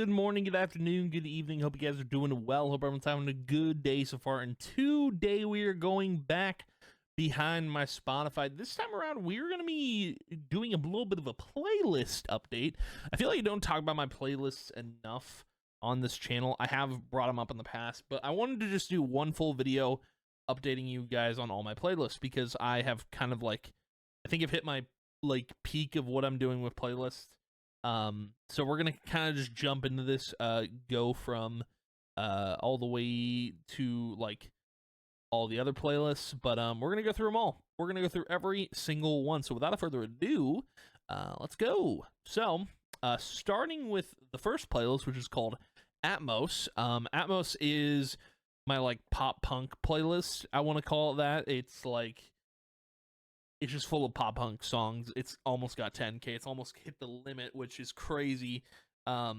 good morning, good afternoon, good evening. Hope you guys are doing well. Hope everyone's having a good day so far. And today we are going back behind my Spotify. This time around, we're going to be doing a little bit of a playlist update. I feel like I don't talk about my playlists enough on this channel. I have brought them up in the past, but I wanted to just do one full video updating you guys on all my playlists because I have kind of I think I've hit my peak of what I'm doing with playlists. So we're gonna kind of just jump into this, go from all the way to all the other playlists, but we're gonna go through them all. We're gonna go through every single one. So without further ado, let's go. So starting with the first playlist, which is called Atmos. Atmos is my pop punk playlist. I want to call it that. It's just full of pop punk songs. It's almost got 10K. It's almost hit the limit, which is crazy. But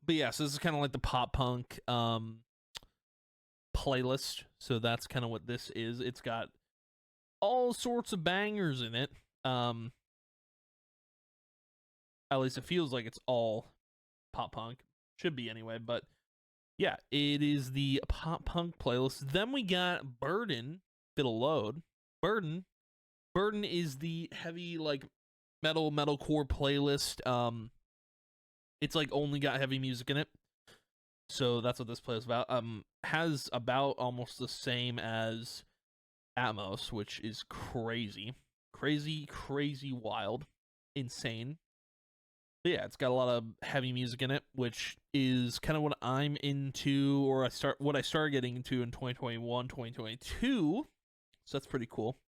yeah, so this is kind of like the pop punk playlist. So that's kind of what this is. It's got all sorts of bangers in it. At least it feels like it's all pop punk. Should be anyway, but yeah, it is the pop punk playlist. Then we got Burden. It'll load. Burden is the heavy metalcore playlist. It's only got heavy music in it. So that's what this playlist is about. Has about almost the same as Atmos, which is crazy. Crazy wild. Insane. But yeah, it's got a lot of heavy music in it, which is kind of what I'm into, or what I started getting into in 2021, 2022. So that's pretty cool.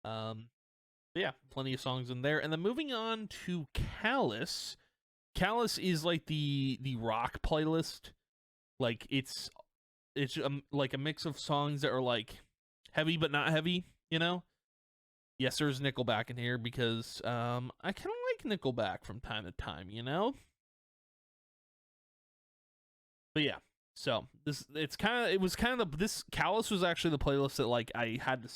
But yeah, plenty of songs in there. And then moving on to Callous. Callous is the rock playlist. It's like a mix of songs that are heavy but not heavy, you know? Yes, there's Nickelback in here because I kind of like Nickelback from time to time, you know? But yeah, so this Callous was actually the playlist that I had to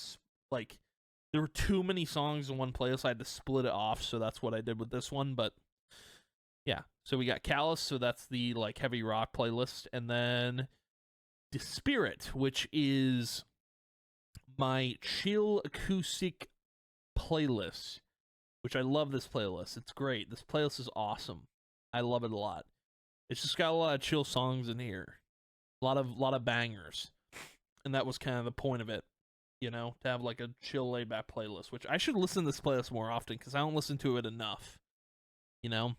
there were too many songs in one playlist. I had to split it off, so that's what I did with this one. But yeah, so we got Callous, so that's the heavy rock playlist, and then Spirit, which is my chill acoustic playlist, which I love. This playlist, it's great. This playlist is awesome. I love it a lot. It's just got a lot of chill songs in here, a lot of bangers, and that was kind of the point of it, you know, to have a chill laid back playlist. Which I should listen to this playlist more often because I don't listen to it enough. You know,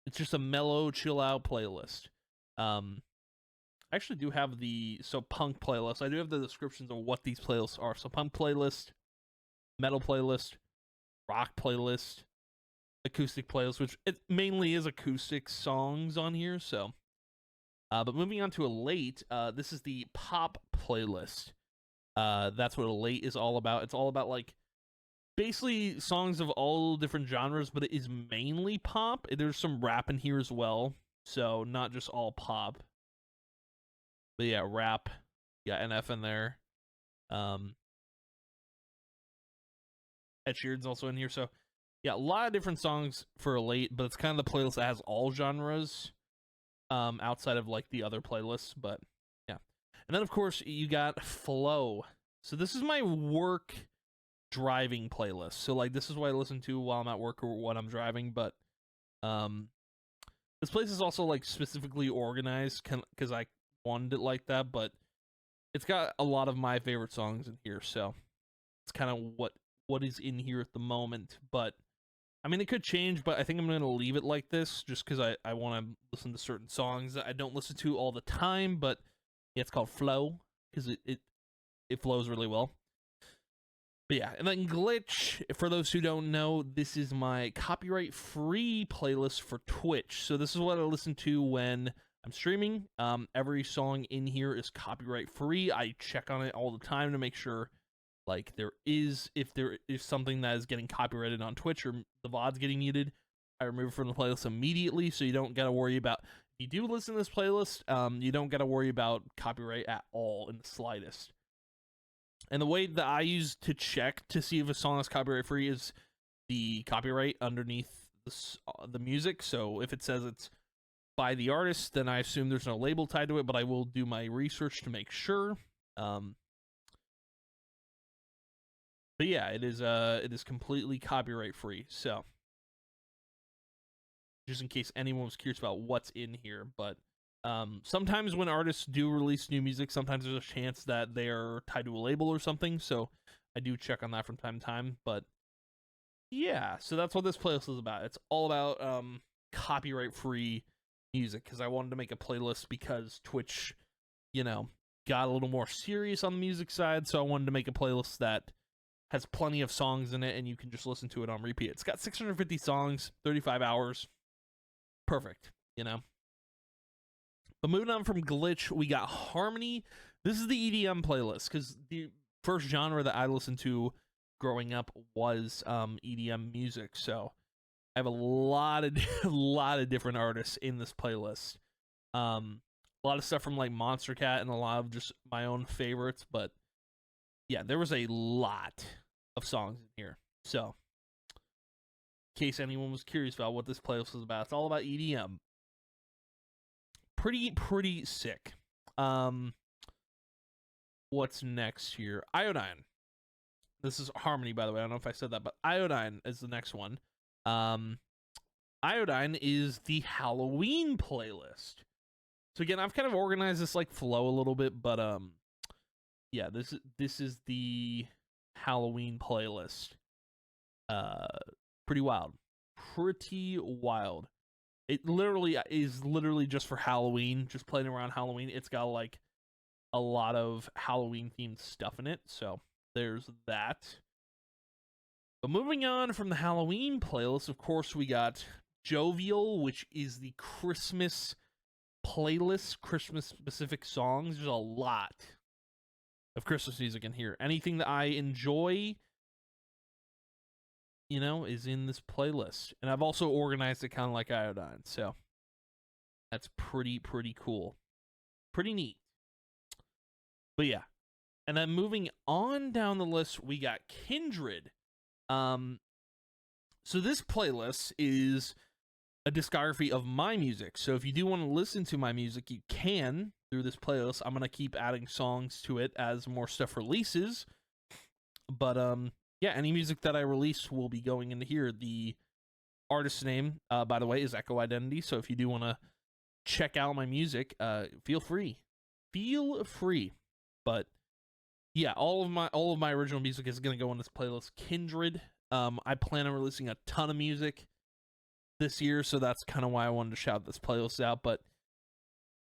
it's just a mellow, chill out playlist. I actually do have punk playlist. I do have the descriptions of what these playlists are. So punk playlist, metal playlist, rock playlist, acoustic playlist, which it mainly is acoustic songs on here. So, but moving on to Elate, this is the pop playlist. That's what Elate is all about. It's all about basically songs of all different genres, but it is mainly pop. There's some rap in here as well, so not just all pop. But yeah, rap. Yeah, NF in there. Ed Sheeran's also in here. So yeah, a lot of different songs for Elate, but it's kind of the playlist that has all genres. Outside of the other playlists, but yeah. And then of course you got Flow. So this is my work driving playlist. So this is what I listen to while I'm at work or when I'm driving, but this place is also specifically organized because I wanted it like that, but it's got a lot of my favorite songs in here, so it's kind of what is in here at the moment. But I mean, it could change, but I think I'm going to leave it like this just because I want to listen to certain songs that I don't listen to all the time. But yeah, it's called Flow because it flows really well. But yeah, and then Glitch, for those who don't know, this is my copyright-free playlist for Twitch. So this is what I listen to when I'm streaming. Every song in here is copyright-free. I check on it all the time to make sure if there is something that is getting copyrighted on Twitch or the VOD's getting muted, I remove it from the playlist immediately, so you don't got to worry about, if you do listen to this playlist, you don't got to worry about copyright at all in the slightest. And the way that I use to check to see if a song is copyright free is the copyright underneath the music. So if it says it's by the artist, then I assume there's no label tied to it, but I will do my research to make sure. But yeah, it is completely copyright free. So just in case anyone was curious about what's in here, but sometimes when artists do release new music, sometimes there's a chance that they're tied to a label or something. So I do check on that from time to time. But yeah, so that's what this playlist is about. It's all about copyright free music, because I wanted to make a playlist because Twitch, got a little more serious on the music side. So I wanted to make a playlist that has plenty of songs in it and you can just listen to it on repeat. It's got 650 songs, 35 hours. Perfect, But moving on from Glitch, we got Harmony. This is the EDM playlist, because the first genre that I listened to growing up was EDM music. So I have a lot of different artists in this playlist. A lot of stuff from like Monster Cat and a lot of just my own favorites. But yeah, there was a lot of songs in here. So in case anyone was curious about what this playlist is about, it's all about EDM. Pretty sick. What's next here? Iodine. This is Harmony, by the way. I don't know if I said that, but Iodine is the next one. Iodine is the Halloween playlist. So again, I've kind of organized this like flow a little bit, but yeah, this is the Halloween playlist. Pretty wild. It literally is just for Halloween, just playing around Halloween. It's got like a lot of Halloween themed stuff in it, so there's that. But moving on from the Halloween playlist, of course, we got Jovial, which is the Christmas playlist, Christmas specific songs. There's a lot of Christmas music in here. Anything that I enjoy, is in this playlist. And I've also organized it kind of like Iodine, so that's pretty cool. Pretty neat. But yeah. And then moving on down the list, we got Kindred. So this playlist is a discography of my music. So if you do want to listen to my music, you can through this playlist. I'm going to keep adding songs to it as more stuff releases. But yeah, any music that I release will be going into here. The artist's name, by the way, is Echo Identity. So if you do want to check out my music, feel free. But yeah, all of my original music is going to go in this playlist. Kindred. I plan on releasing a ton of music this year, so that's kind of why I wanted to shout this playlist out. But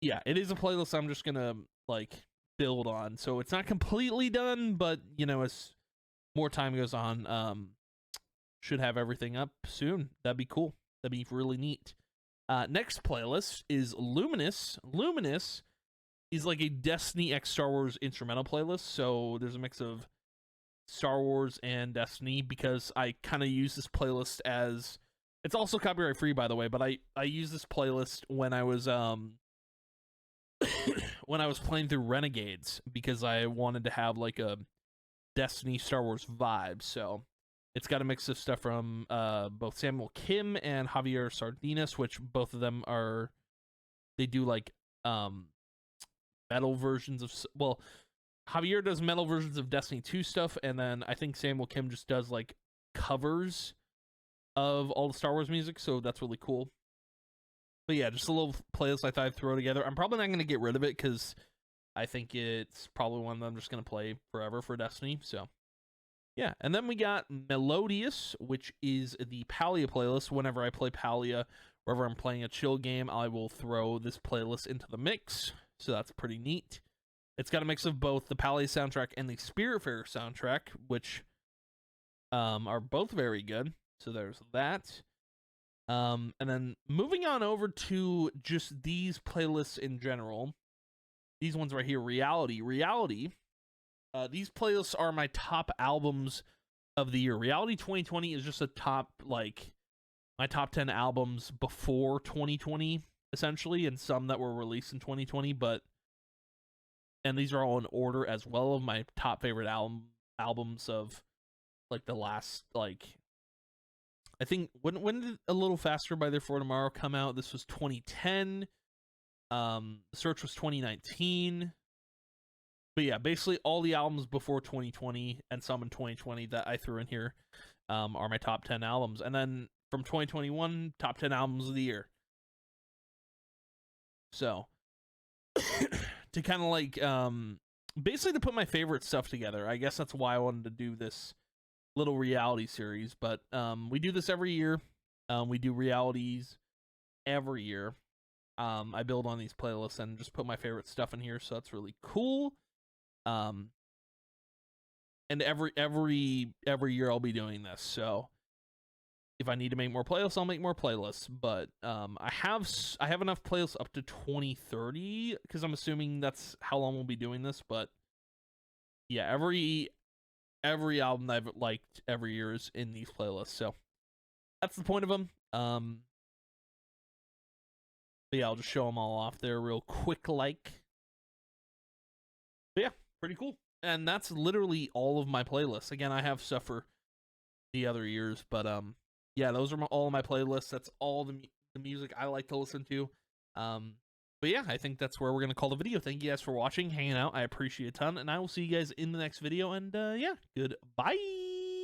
yeah, it is a playlist I'm just gonna like build on. So it's not completely done, but as more time goes on, should have everything up soon. That'd be cool. That'd be really neat. Next playlist is Luminous. Luminous is like a Destiny X Star Wars instrumental playlist. So there's a mix of Star Wars and Destiny, because I kind of use this playlist as, it's also copyright free, by the way, but I use this playlist when I was when I was playing through Renegades, because I wanted to have like a Destiny Star Wars vibe. So it's got a mix of stuff from both Samuel Kim and Javier Sardinas, which both of them they do like metal versions of, well, Javier does metal versions of Destiny 2 stuff, and then I think Samuel Kim just does like covers of all the Star Wars music, so that's really cool. But yeah, just a little playlist I thought I'd throw together. I'm probably not going to get rid of it, because I think it's probably one that I'm just going to play forever for Destiny, so yeah. And then we got Melodious, which is the Palia playlist. Whenever I play Palia, wherever I'm playing a chill game, I will throw this playlist into the mix, so that's pretty neat. It's got a mix of both the Palia soundtrack and the Spiritfarer soundtrack, which are both very good. So there's that. And then moving on over to just these playlists in general. These ones right here, Reality. These playlists are my top albums of the year. Reality 2020 is just my top 10 albums before 2020, essentially, and some that were released in 2020, and these are all in order as well of my top favorite albums of like the last I think when did A Little Faster by Therefore Tomorrow come out? This was 2010. Search was 2019. But yeah, basically all the albums before 2020 and some in 2020 that I threw in here are my top 10 albums. And then from 2021, top 10 albums of the year. So to kind of like basically to put my favorite stuff together. I guess that's why I wanted to do this little reality series. But we do this every year. We do realities every year. I build on these playlists and just put my favorite stuff in here, so that's really cool. And every year I'll be doing this. So if I need to make more playlists, I'll make more playlists. But I have enough playlists up to 2030 because I'm assuming that's how long we'll be doing this. But yeah, every album I've liked every year is in these playlists. So that's the point of them. But yeah, I'll just show them all off there real quick, like. But yeah, pretty cool. And that's literally all of my playlists. Again, I have stuff for the other years, but yeah, those are all my playlists. That's all the music I like to listen to. But yeah, I think that's where we're gonna call the video. Thank you guys for watching, hanging out. I appreciate it a ton, and I will see you guys in the next video. And yeah, goodbye.